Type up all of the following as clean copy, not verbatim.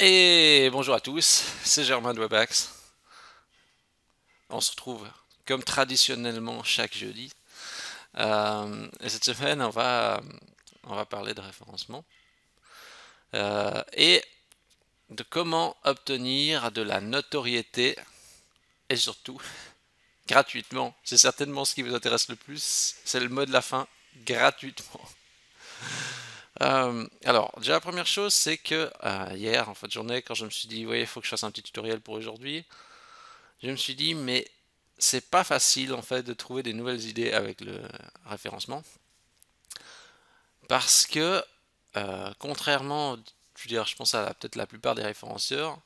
Et bonjour à tous, c'est Germain de Webax. On se retrouve comme traditionnellement chaque jeudi. Et cette semaine, on va parler de référencement et de comment obtenir de la notoriété et surtout gratuitement. C'est certainement ce qui vous intéresse le plus. C'est le mot de la fin, gratuitement. Alors, déjà la première chose, c'est que hier, en fin de journée, quand je me suis dit, oui, il faut que je fasse un petit tutoriel pour aujourd'hui, je me suis dit, mais c'est pas facile en fait de trouver des nouvelles idées avec le référencement parce que contrairement, je veux dire, je pense à peut-être la plupart des référenceurs,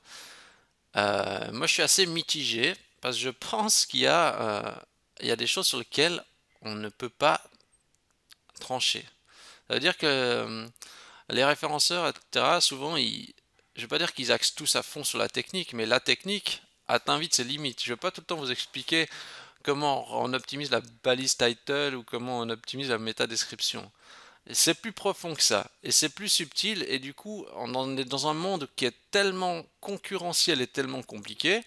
moi je suis assez mitigé parce que je pense qu'il y a des choses sur lesquelles on ne peut pas trancher. Ça veut dire que les référenceurs, etc., souvent, je ne veux pas dire qu'ils axent tous à fond sur la technique, mais la technique atteint vite ses limites. Je ne vais pas tout le temps vous expliquer comment on optimise la balise title ou comment on optimise la méta description. C'est plus profond que ça et c'est plus subtil et du coup on est dans un monde qui est tellement concurrentiel et tellement compliqué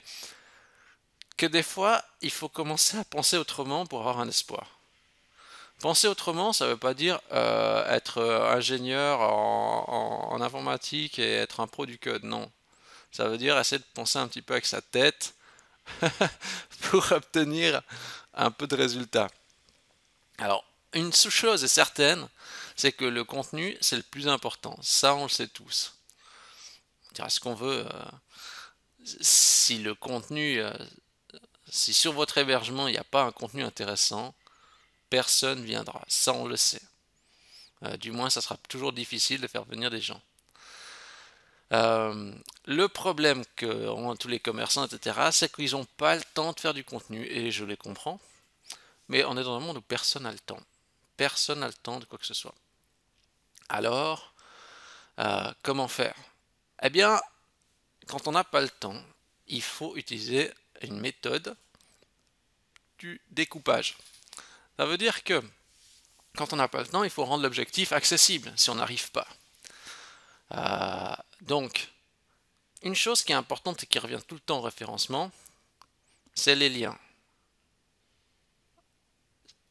que des fois il faut commencer à penser autrement pour avoir un espoir. Penser autrement, ça ne veut pas dire être ingénieur en informatique et être un pro du code, non. Ça veut dire essayer de penser un petit peu avec sa tête pour obtenir un peu de résultats. Alors, une chose est certaine, c'est que le contenu, c'est le plus important. Ça, on le sait tous. Ce qu'on veut, si le contenu, si sur votre hébergement, il n'y a pas un contenu intéressant, personne viendra. Ça, on le sait. Du moins, ça sera toujours difficile de faire venir des gens. Le problème que ont tous les commerçants, etc., c'est qu'ils n'ont pas le temps de faire du contenu, et je les comprends. Mais on est dans un monde où personne n'a le temps. Personne n'a le temps de quoi que ce soit. Alors, comment faire? Eh bien, quand on n'a pas le temps, il faut utiliser une méthode du découpage. Ça veut dire que quand on n'a pas le temps, il faut rendre l'objectif accessible si on n'arrive pas. Donc, une chose qui est importante et qui revient tout le temps au référencement, c'est les liens.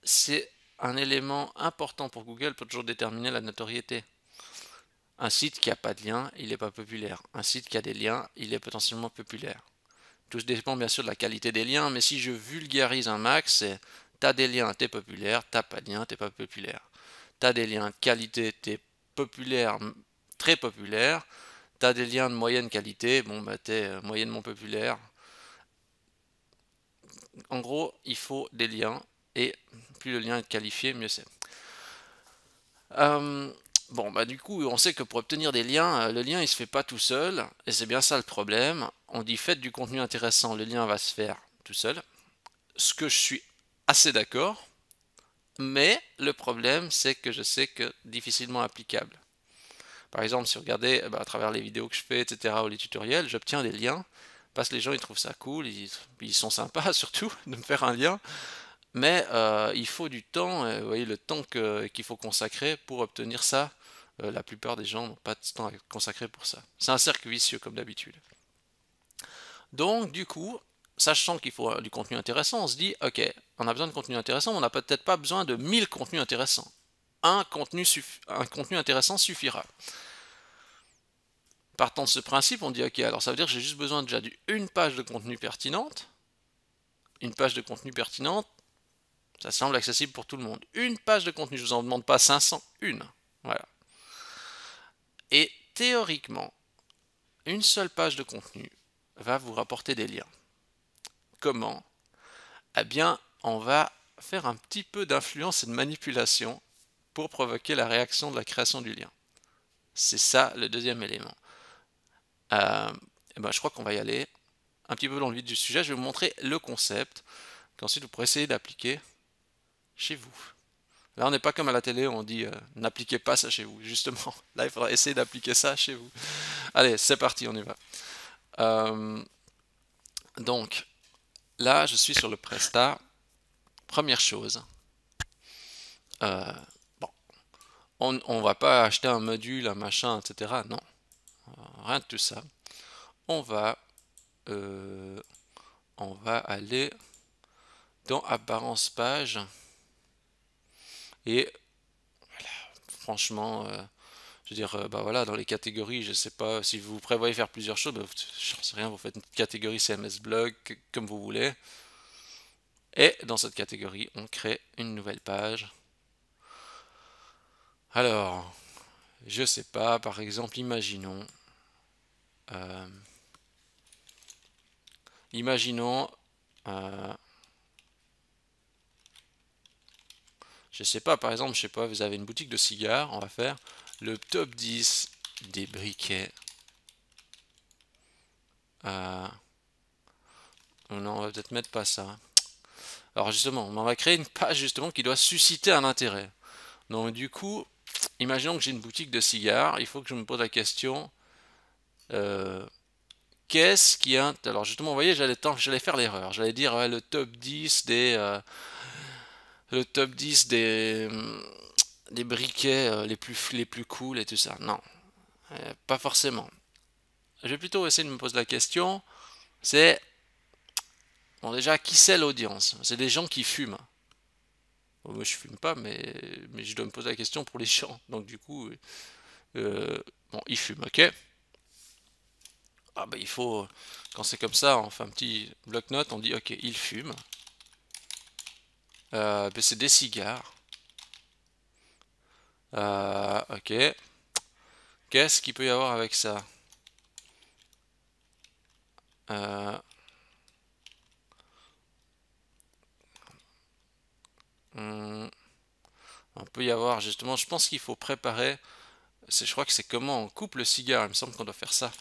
C'est un élément important pour Google pour toujours déterminer la notoriété. Un site qui n'a pas de lien, il n'est pas populaire. Un site qui a des liens, il est potentiellement populaire. Tout dépend bien sûr de la qualité des liens, mais si je vulgarise un max, c'est t'as des liens, t'es populaire, t'as pas de liens, t'es pas populaire. T'as des liens de qualité, t'es populaire, très populaire. T'as des liens de moyenne qualité, bon bah t'es moyennement populaire. En gros, il faut des liens, et plus le lien est qualifié, mieux c'est. Euh, Bon, bah du coup, on sait que pour obtenir des liens, le lien il se fait pas tout seul, et c'est bien ça le problème. On dit faites du contenu intéressant, le lien va se faire tout seul. Ce que je suis assez d'accord, mais le problème c'est que je sais que difficilement applicable. Par exemple, si vous regardez à travers les vidéos que je fais, etc., ou les tutoriels, j'obtiens des liens parce que les gens ils trouvent ça cool, ils sont sympas surtout de me faire un lien, mais il faut du temps, vous voyez le temps qu'il faut consacrer pour obtenir ça. La plupart des gens n'ont pas de temps à consacrer pour ça. C'est un cercle vicieux comme d'habitude. Donc du coup, sachant qu'il faut du contenu intéressant, on se dit, ok, on a besoin de contenu intéressant, mais on n'a peut-être pas besoin de 1000 contenus intéressants. Un contenu intéressant suffira. Partant de ce principe, on dit, ok, alors ça veut dire que j'ai juste besoin déjà d'une page de contenu pertinente. Une page de contenu pertinente, ça semble accessible pour tout le monde. Une page de contenu, je ne vous en demande pas 500, une. Voilà. Et théoriquement, une seule page de contenu va vous rapporter des liens. Comment? Eh bien, on va faire un petit peu d'influence et de manipulation pour provoquer la réaction de la création du lien. C'est ça le deuxième élément. Et ben, je crois qu'on va y aller un petit peu dans le vif du sujet. Je vais vous montrer le concept qu'ensuite vous pourrez essayer d'appliquer chez vous. Là, on n'est pas comme à la télé où on dit n'appliquez pas ça chez vous. Justement, là, il faudra essayer d'appliquer ça chez vous. Allez, c'est parti, on y va. Euh, donc, là, je suis sur le Presta. Première chose, euh, bon, on va pas acheter un module, un machin, etc. Non, rien de tout ça. on va, euh, on va aller dans apparence page et franchement, je veux dire, bah voilà, dans les catégories, je sais pas si vous prévoyez faire plusieurs choses, bah, j'en sais rien, vous faites une catégorie CMS Blog comme vous voulez. Et dans cette catégorie, on crée une nouvelle page. Alors, je sais pas, par exemple, euh, imaginons, euh, je sais pas, par exemple, je sais pas, vous avez une boutique de cigares, on va faire le top 10 des briquets. Non, on va peut-être mettre pas ça. Alors justement, on va créer une page justement qui doit susciter un intérêt. Donc du coup, imaginons que j'ai une boutique de cigares, il faut que je me pose la question, euh, qu'est-ce qui a... Alors justement, vous voyez, j'allais faire l'erreur. J'allais dire le top 10 le top 10 des briquets les plus cool et tout ça. Non, pas forcément. Je vais plutôt essayer de me poser la question, c'est, bon déjà, qui c'est l'audience? C'est des gens qui fument. Bon, moi je fume pas, mais je dois me poser la question pour les gens. Donc du coup, bon, ils fument, ok? Ah bah il faut, quand c'est comme ça, on fait un petit bloc-notes, on dit ok, ils fument. Ben, c'est des cigares. Ok. Qu'est-ce qu'il peut y avoir avec ça? Euh, hmm, on peut y avoir justement, je pense qu'il faut préparer, je crois que c'est comment on coupe le cigare, il me semble qu'on doit faire ça.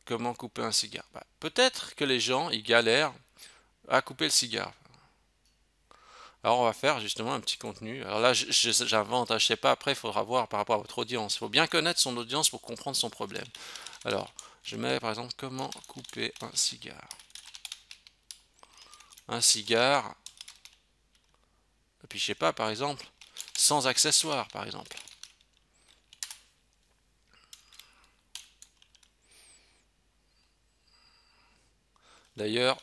Comment couper un cigare? Bah, peut-être que les gens, ils galèrent à couper le cigare. Alors on va faire justement un petit contenu. Alors là, j'invente, hein, je sais pas, après il faudra voir par rapport à votre audience. Il faut bien connaître son audience pour comprendre son problème. Alors, je mets par exemple comment couper un cigare. Un cigare, et puis je sais pas, par exemple, sans accessoires, par exemple. D'ailleurs,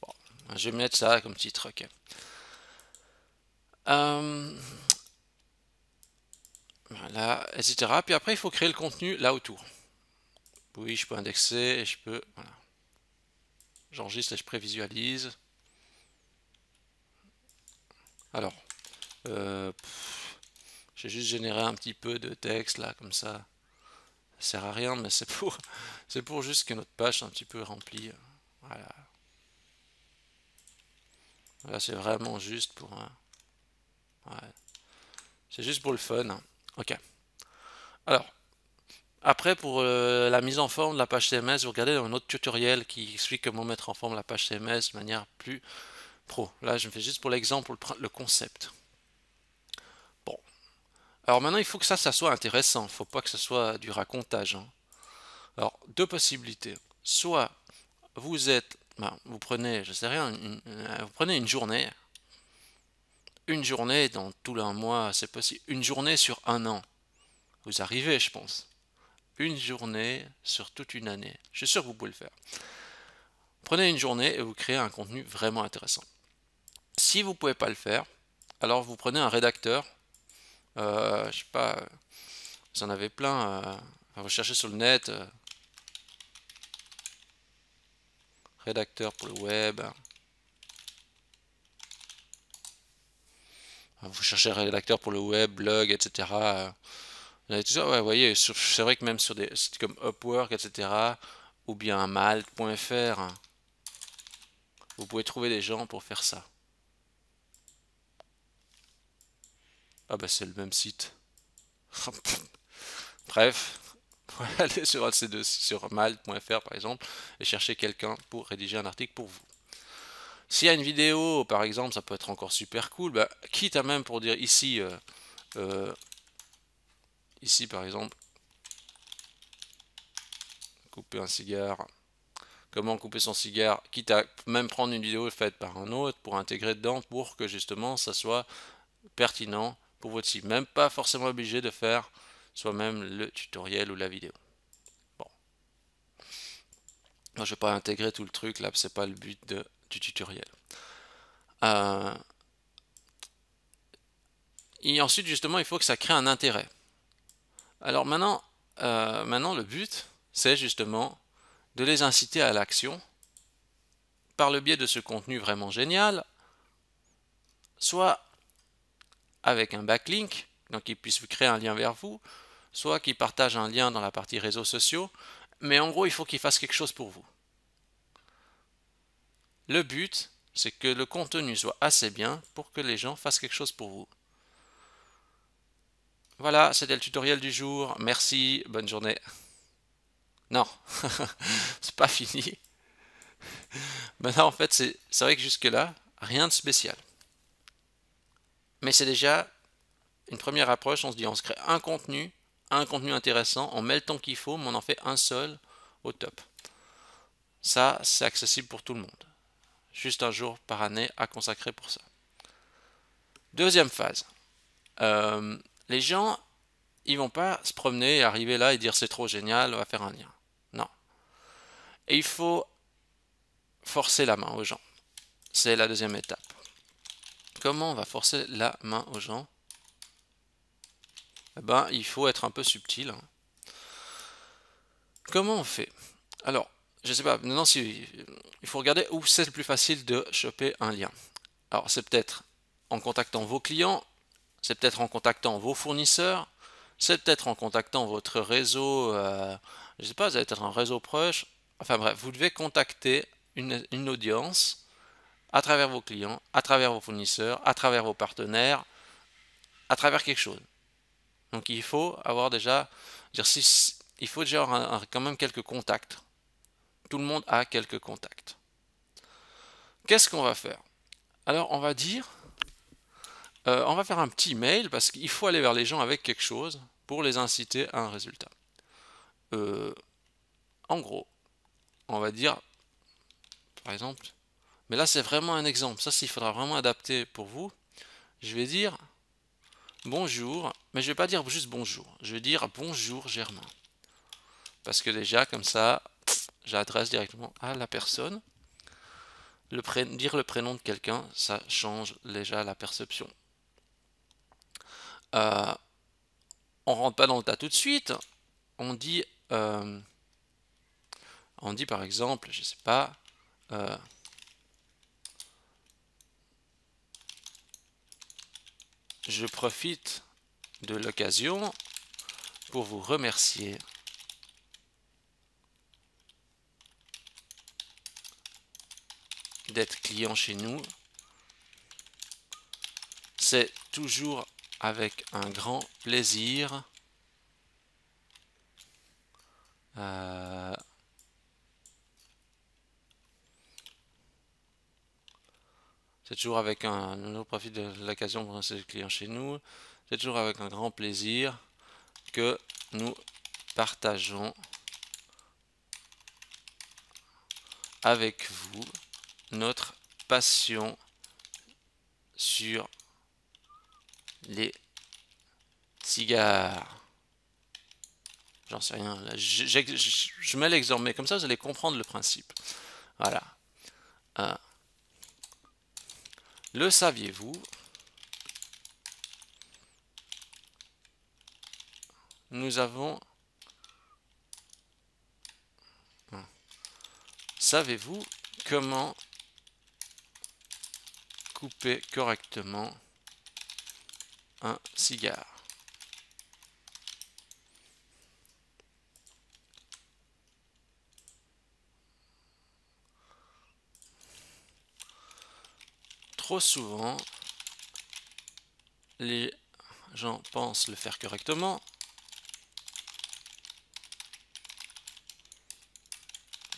bon, je vais mettre ça comme titre, ok. Voilà, etc. Puis après, il faut créer le contenu là autour. Oui, je peux indexer et je peux, voilà. J'enregistre et je prévisualise. Alors, j'ai juste généré un petit peu de texte là, comme ça. Ça sert à rien, mais c'est pour juste que notre page soit un petit peu remplie. Voilà. Là, c'est vraiment juste pour, ouais. C'est juste pour le fun, hein. Ok. Alors, après, pour la mise en forme de la page CMS, vous regardez dans un autre tutoriel qui explique comment mettre en forme la page CMS de manière plus pro. Là, je me fais juste pour l'exemple, le concept. Bon. Alors maintenant, il faut que ça soit intéressant. Il ne faut pas que ce soit du racontage, hein. Alors, deux possibilités. Soit vous êtes, ben, vous prenez, je sais rien, vous prenez une journée dans tout un mois, c'est possible, une journée sur un an. Vous arrivez, je pense. Une journée sur toute une année. Je suis sûr que vous pouvez le faire. Prenez une journée et vous créez un contenu vraiment intéressant. Si vous ne pouvez pas le faire, alors vous prenez un rédacteur. Je sais pas, vous en avez plein. Vous cherchez sur le net, rédacteur pour le web. Vous cherchez rédacteur pour le web, blog, etc. Tout ça, ouais, vous voyez, c'est vrai que même sur des sites comme Upwork, etc., ou bien Malte.fr, hein, vous pouvez trouver des gens pour faire ça. Ah bah c'est le même site. Bref, allez sur ces deux, sur Malte.fr par exemple, et chercher quelqu'un pour rédiger un article pour vous. S'il y a une vidéo, par exemple, ça peut être encore super cool. Bah, quitte à même pour dire ici, euh, ici par exemple, couper un cigare. comment couper son cigare, quitte à même prendre une vidéo faite par un autre pour intégrer dedans pour que justement ça soit pertinent pour votre cible. Même pas forcément obligé de faire soi-même le tutoriel ou la vidéo. Bon, moi je vais pas intégrer tout le truc là, c'est pas le but du tutoriel. Et ensuite justement il faut que ça crée un intérêt. Alors maintenant le but c'est justement de les inciter à l'action par le biais de ce contenu vraiment génial, soit avec un backlink, donc qu'ils puissent créer un lien vers vous, soit qu'ils partagent un lien dans la partie réseaux sociaux, mais en gros il faut qu'ils fassent quelque chose pour vous. Le but, c'est que le contenu soit assez bien pour que les gens fassent quelque chose pour vous. Voilà, c'était le tutoriel du jour. Merci, bonne journée. Non, c'est pas fini. Maintenant, en fait, c'est vrai que jusque-là, rien de spécial. Mais c'est déjà une première approche. On se dit, on se crée un contenu intéressant, on met le temps qu'il faut, mais on en fait un seul au top. Ça, c'est accessible pour tout le monde. Juste un jour par année à consacrer pour ça. Deuxième phase. Les gens, ils vont pas se promener, arriver là et dire c'est trop génial, on va faire un lien. Non. Et il faut forcer la main aux gens. C'est la deuxième étape. Comment on va forcer la main aux gens? Eh ben, il faut être un peu subtil. Comment on fait? Alors, je sais pas, maintenant il faut regarder où c'est le plus facile de choper un lien. Alors, c'est peut-être en contactant vos clients, c'est peut-être en contactant vos fournisseurs, c'est peut-être en contactant votre réseau, je sais pas, vous avez peut-être un réseau proche. Enfin bref, vous devez contacter une audience à travers vos clients, à travers vos fournisseurs, à travers vos partenaires, à travers quelque chose. Donc il faut avoir déjà, il faut déjà avoir quand même quelques contacts. Tout le monde a quelques contacts. Qu'est-ce qu'on va faire? Alors on va dire, on va faire un petit mail parce qu'il faut aller vers les gens avec quelque chose pour les inciter à un résultat. En gros, on va dire, par exemple, mais là c'est vraiment un exemple, ça s'il faudra vraiment adapter pour vous, je vais dire bonjour, mais je vais pas dire juste bonjour, je vais dire bonjour Germain. Parce que déjà comme ça, j'adresse directement à la personne. Dire le prénom de quelqu'un, ça change déjà la perception. Euh, on rentre pas dans le tas tout de suite, on dit, euh, on dit par exemple, je sais pas, je profite de l'occasion pour vous remercier d'être client chez nous. C'est toujours avec un grand plaisir. C'est toujours avec un profit de l'occasion pour lancer le client chez nous. C'est toujours avec un grand plaisir que nous partageons avec vous notre passion sur les cigares. J'en sais rien. Là, je mets l'exemple, mais comme ça vous allez comprendre le principe. Voilà. Le saviez-vous? Nous avons... Savez-vous comment couper correctement un cigare? Trop souvent, les gens pensent le faire correctement,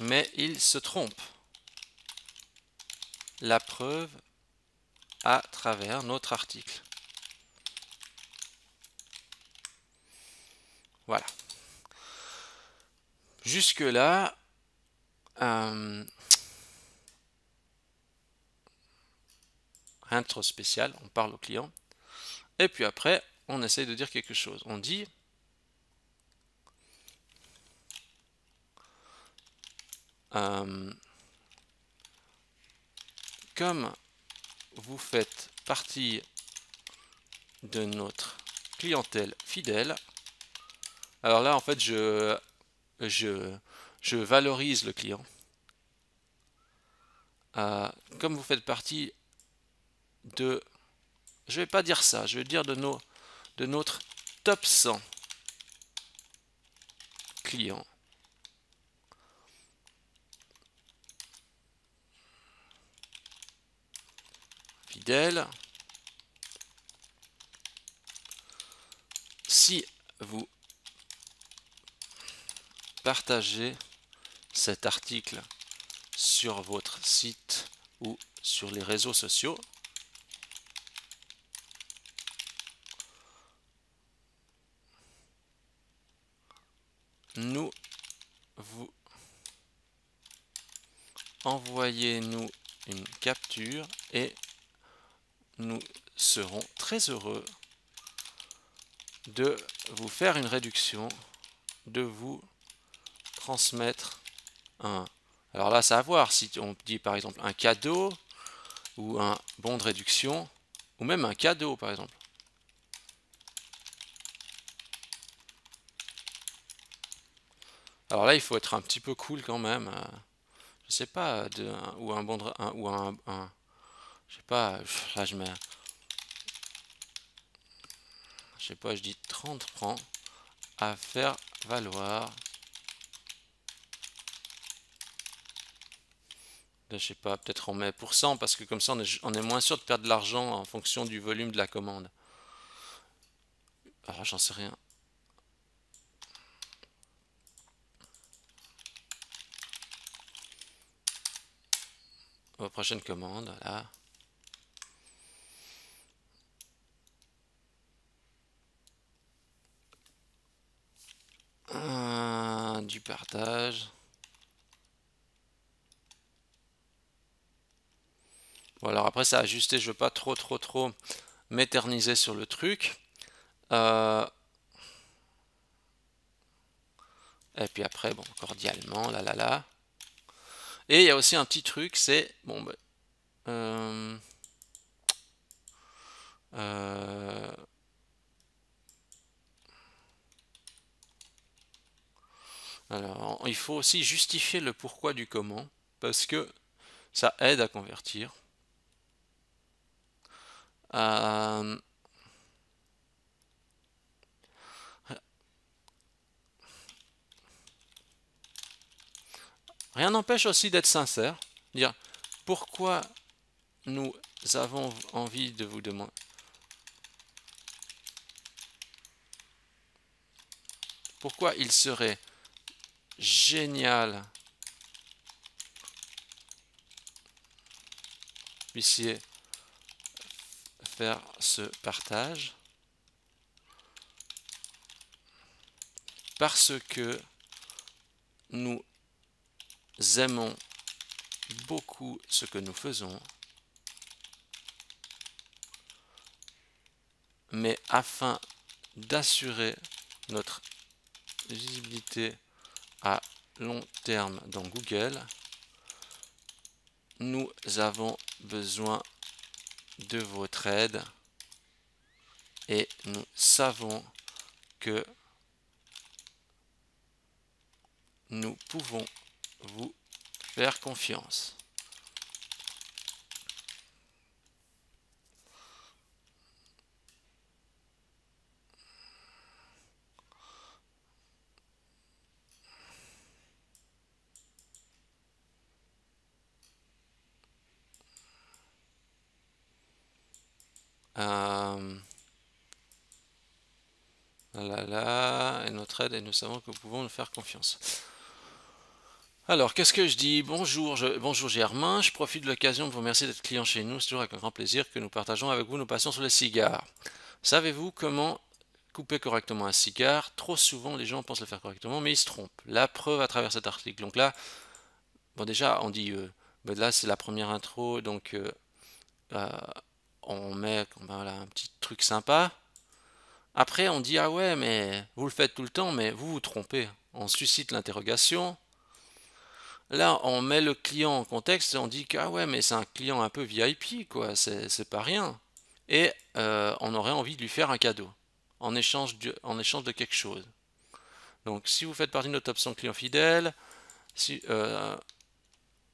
mais ils se trompent. La preuve à travers notre article. Voilà. Jusque-là, rien de trop spécial, on parle au client. Et puis après, on essaye de dire quelque chose. On dit comme vous faites partie de notre clientèle fidèle, alors là en fait je valorise le client. Comme vous faites partie de, je vais pas dire ça, je vais dire de notre top 100 clients fidèles, si vous partagez cet article sur votre site ou sur les réseaux sociaux, vous envoyez-nous une capture et nous serons très heureux de vous faire une réduction, de vous transmettre un... Alors là, c'est à voir si on dit par exemple un cadeau ou un bon de réduction ou même un cadeau par exemple. Alors là, il faut être un petit peu cool quand même. Je sais pas, ou un bon de, ou je sais pas, là je sais pas, je dis 30 francs à faire valoir. Là, je sais pas, peut-être on met pourcent parce que comme ça on est moins sûr de perdre de l'argent en fonction du volume de la commande. Alors j'en sais rien. Prochaine commande, là. Du partage. Bon, alors après, ça a ajusté. Je veux pas trop m'éterniser sur le truc. Et puis après, bon, cordialement, là. Et il y a aussi un petit truc, c'est bon, alors, il faut aussi justifier le pourquoi du comment, parce que ça aide à convertir. Rien n'empêche aussi d'être sincère, dire pourquoi nous avons envie de vous demander. Pourquoi il serait génial puissiez faire ce partage parce que nous aimons beaucoup ce que nous faisons, mais afin d'assurer notre visibilité à long terme dans Google, nous avons besoin de votre aide et nous savons que nous pouvons vous faire confiance. Et notre aide et nous savons que nous pouvons nous faire confiance. Alors, qu'est-ce que je dis? Bonjour, bonjour Germain, je profite de l'occasion de vous remercier d'être client chez nous. C'est toujours avec un grand plaisir que nous partageons avec vous nos passions sur les cigares. Savez-vous comment couper correctement un cigare? Trop souvent, les gens pensent le faire correctement, mais ils se trompent. La preuve à travers cet article. Donc là, bon déjà on dit, ben là c'est la première intro, donc euh, on met voilà, un petit truc sympa. Après on dit ah ouais mais vous le faites tout le temps, mais vous vous trompez. On suscite l'interrogation. Là, on met le client en contexte et on dit que ah ouais, mais c'est un client un peu VIP, quoi, c'est pas rien. Et on aurait envie de lui faire un cadeau en échange de quelque chose. Donc, si vous faites partie de notre option client fidèle, si,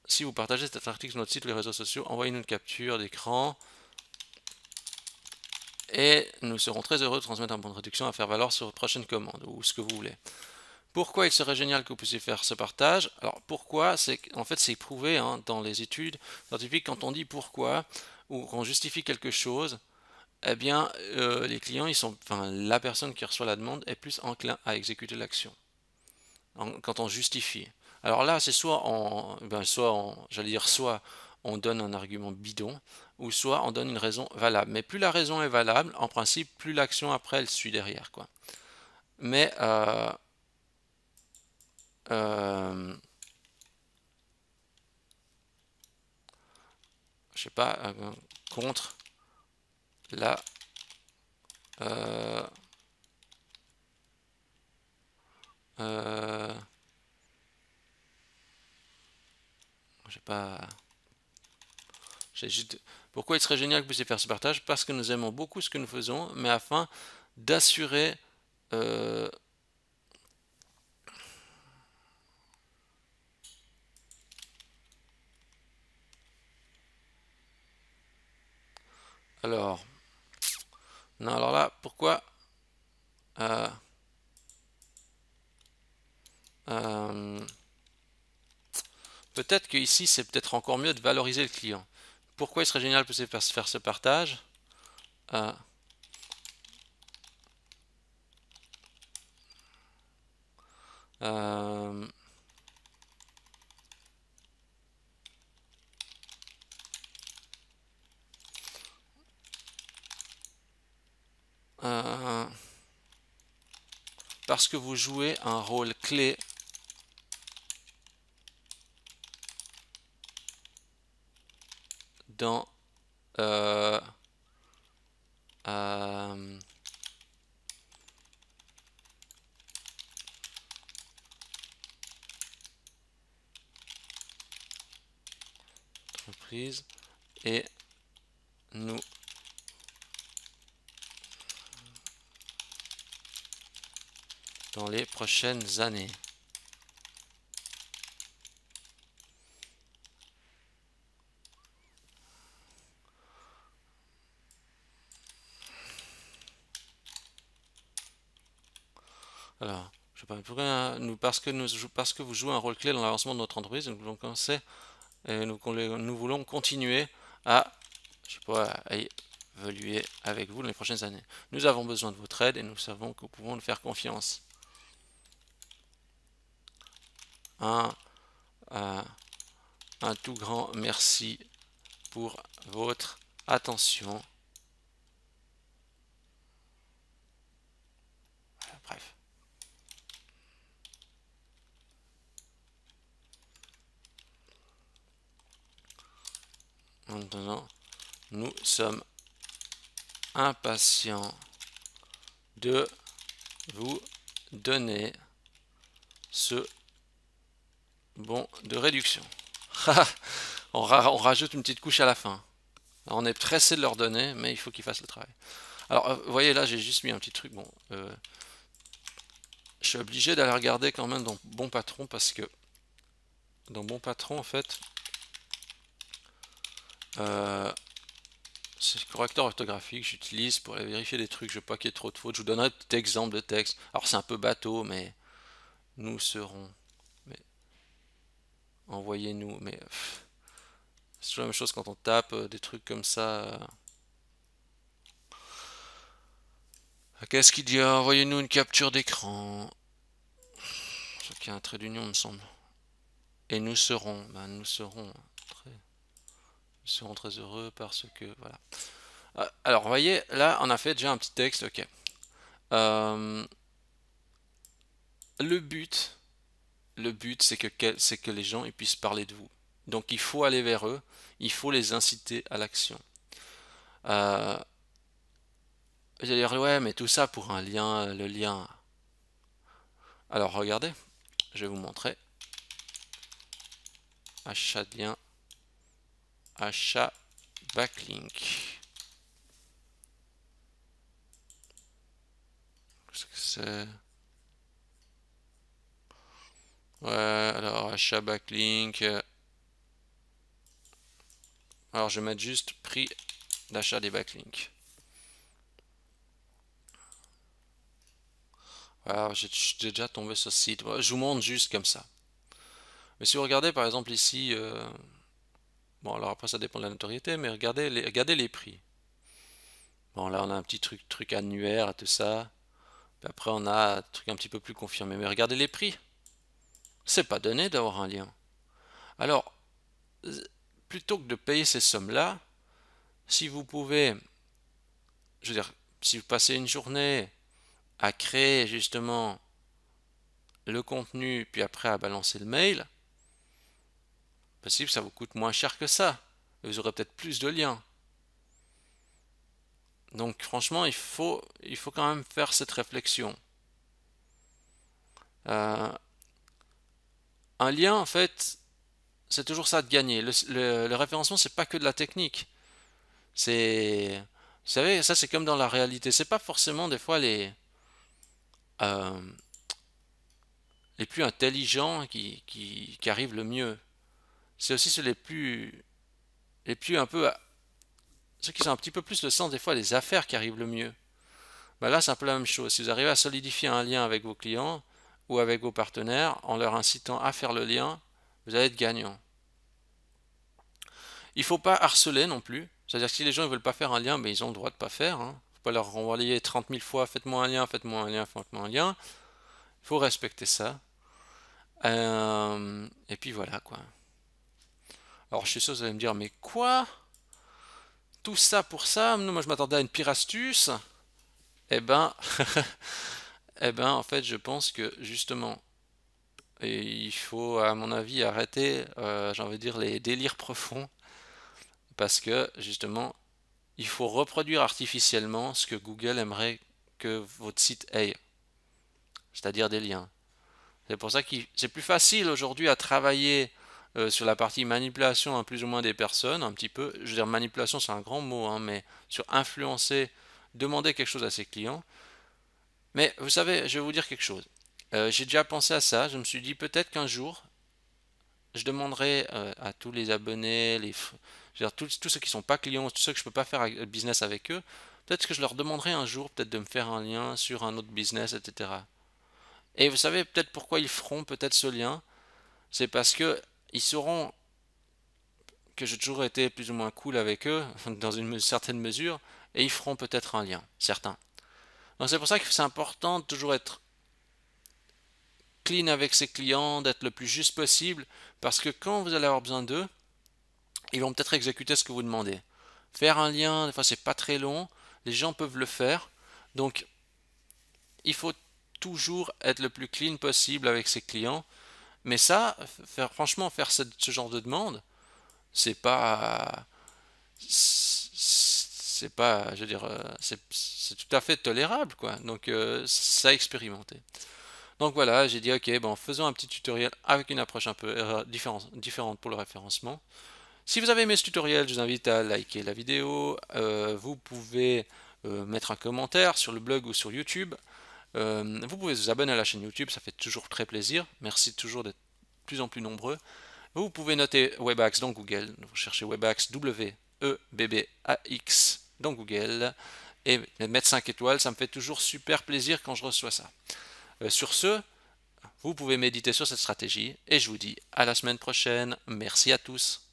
si vous partagez cet article sur notre site ou les réseaux sociaux, envoyez-nous une capture d'écran et nous serons très heureux de transmettre un bon de réduction à faire valoir sur votre prochaine commande ou ce que vous voulez. Pourquoi il serait génial que vous puissiez faire ce partage? Alors pourquoi? C'est en fait c'est prouvé hein, dans les études scientifiques quand on dit pourquoi ou qu'on justifie quelque chose, eh bien les clients ils sont, enfin la personne qui reçoit la demande est plus enclin à exécuter l'action quand on justifie. Alors là c'est j'allais dire soit on donne un argument bidon ou soit on donne une raison valable. Mais plus la raison est valable, en principe, plus l'action après elle suit derrière quoi. Mais euh, je sais pas, contre la euh, euh, je sais pas, pourquoi il serait génial que vous puissiez faire ce partage? Parce que nous aimons beaucoup ce que nous faisons, mais afin d'assurer euh, alors non alors là pourquoi euh, euh, peut-être que ici c'est peut-être encore mieux de valoriser le client. Pourquoi il serait génial que vous puissiez faire ce partage? Euh, euh, euh, parce que vous jouez un rôle clé dans euh, euh, entreprise et nous dans les prochaines années. Alors, je sais pas, parce que vous jouez un rôle clé dans l'avancement de notre entreprise, nous voulons commencer et nous voulons continuer à, je sais pas, à évoluer avec vous dans les prochaines années. Nous avons besoin de votre aide et nous savons que nous pouvons nous faire confiance. Un, un, un tout grand merci pour votre attention. Bref. Maintenant, nous sommes impatients de vous donner ce bon de réduction. On rajoute une petite couche à la fin. Alors, on est pressé de leur donner, mais il faut qu'ils fassent le travail. Alors, vous voyez là, j'ai juste mis un petit truc. Bon, je suis obligé d'aller regarder quand même dans Bon Patron parce que dans Bon Patron, en fait, euh, c'est le correcteur orthographique que j'utilise pour aller vérifier des trucs. Je veux pas qu'il y ait trop de fautes. Je vous donnerai des exemples de texte. Alors, c'est un peu bateau, mais nous serons. Mais envoyez-nous. Mais c'est toujours la même chose quand on tape des trucs comme ça. Qu'est-ce qu'il dit? Envoyez-nous une capture d'écran. Ce qui est un trait d'union, il me semble. Et très, nous serons très heureux parce que voilà. Alors, vous voyez, là, on a fait déjà un petit texte. Ok. Le but, le but c'est que les gens ils puissent parler de vous. Donc il faut aller vers eux, il faut les inciter à l'action. Euh, vous allez dire ouais mais tout ça pour un lien, le lien. Alors regardez, je vais vous montrer. Achat de lien, achat backlink. Qu'est-ce que c'est? Ouais, alors achat backlink. Alors je vais mettre juste prix d'achat des backlinks. Alors j'ai déjà tombé sur ce site. Je vous montre juste comme ça. Mais si vous regardez par exemple ici, bon alors après ça dépend de la notoriété, mais regardez les prix. Bon là on a un petit truc annuaire et tout ça. Puis après on a un truc un petit peu plus confirmé. Mais regardez les prix. C'est pas donné d'avoir un lien. Alors, plutôt que de payer ces sommes-là, si vous pouvez, je veux dire, si vous passez une journée à créer justement le contenu, puis après à balancer le mail, possible que ça vous coûte moins cher que ça. Et vous aurez peut-être plus de liens. Donc franchement, il faut quand même faire cette réflexion. Euh, un lien, en fait, c'est toujours ça de gagner. Le référencement, c'est pas que de la technique. C'est, vous savez, ça c'est comme dans la réalité. C'est pas forcément des fois euh, les plus intelligents qui arrivent le mieux. C'est aussi les plus un peu, ceux qui ont un petit peu plus le sens des fois les affaires qui arrivent le mieux. Ben là, c'est un peu la même chose. Si vous arrivez à solidifier un lien avec vos clients ou avec vos partenaires en leur incitant à faire le lien, vous allez être gagnant. Il ne faut pas harceler non plus. C'est-à-dire que si les gens ne veulent pas faire un lien, ben ils ont le droit de ne pas faire. Il ne faut pas leur renvoyer 30 000 fois faites-moi un lien, faites-moi un lien, faites-moi un lien. Il faut respecter ça. Et puis voilà quoi. Alors je suis sûr que vous allez me dire, mais quoi? Tout ça pour ça? Non, moi je m'attendais à une pire astuce. Eh ben, eh ben, en fait, je pense que justement, il faut, à mon avis, arrêter, j'ai envie de dire, les délires profonds, parce que justement, il faut reproduire artificiellement ce que Google aimerait que votre site ait, c'est-à-dire des liens. C'est pour ça que c'est plus facile aujourd'hui à travailler sur la partie manipulation, hein, plus ou moins des personnes, un petit peu. Je veux dire, manipulation, c'est un grand mot, hein, mais sur influencer, demander quelque chose à ses clients. Mais vous savez, je vais vous dire quelque chose. J'ai déjà pensé à ça. Je me suis dit peut-être qu'un jour, je demanderai à tous les abonnés, je veux dire, tous ceux qui ne sont pas clients, tous ceux que je ne peux pas faire business avec eux, peut-être que je leur demanderai un jour peut-être de me faire un lien sur un autre business, etc. Et vous savez peut-être pourquoi ils feront peut-être ce lien. C'est parce que ils sauront que j'ai toujours été plus ou moins cool avec eux, dans une certaine mesure, et ils feront peut-être un lien, certains. Donc c'est pour ça que c'est important de toujours être clean avec ses clients, d'être le plus juste possible, parce que quand vous allez avoir besoin d'eux, ils vont peut-être exécuter ce que vous demandez. Faire un lien, des fois c'est pas très long, les gens peuvent le faire, donc il faut toujours être le plus clean possible avec ses clients, mais ça, franchement, faire ce genre de demande, c'est pas, c'est pas, je veux dire, c'est tout à fait tolérable, quoi. Donc, ça a expérimenté. Donc voilà, j'ai dit ok, bon, faisons un petit tutoriel avec une approche un peu différente pour le référencement. Si vous avez aimé ce tutoriel, je vous invite à liker la vidéo. Vous pouvez mettre un commentaire sur le blog ou sur YouTube. Vous pouvez vous abonner à la chaîne YouTube, ça fait toujours très plaisir. Merci toujours d'être de plus en plus nombreux. Vous pouvez noter Webax dans Google. Vous cherchez Webax W-E-B-B-A-X dans Google et mettre 5 étoiles. Ça me fait toujours super plaisir quand je reçois ça. Sur ce, vous pouvez méditer sur cette stratégie et je vous dis à la semaine prochaine. Merci à tous.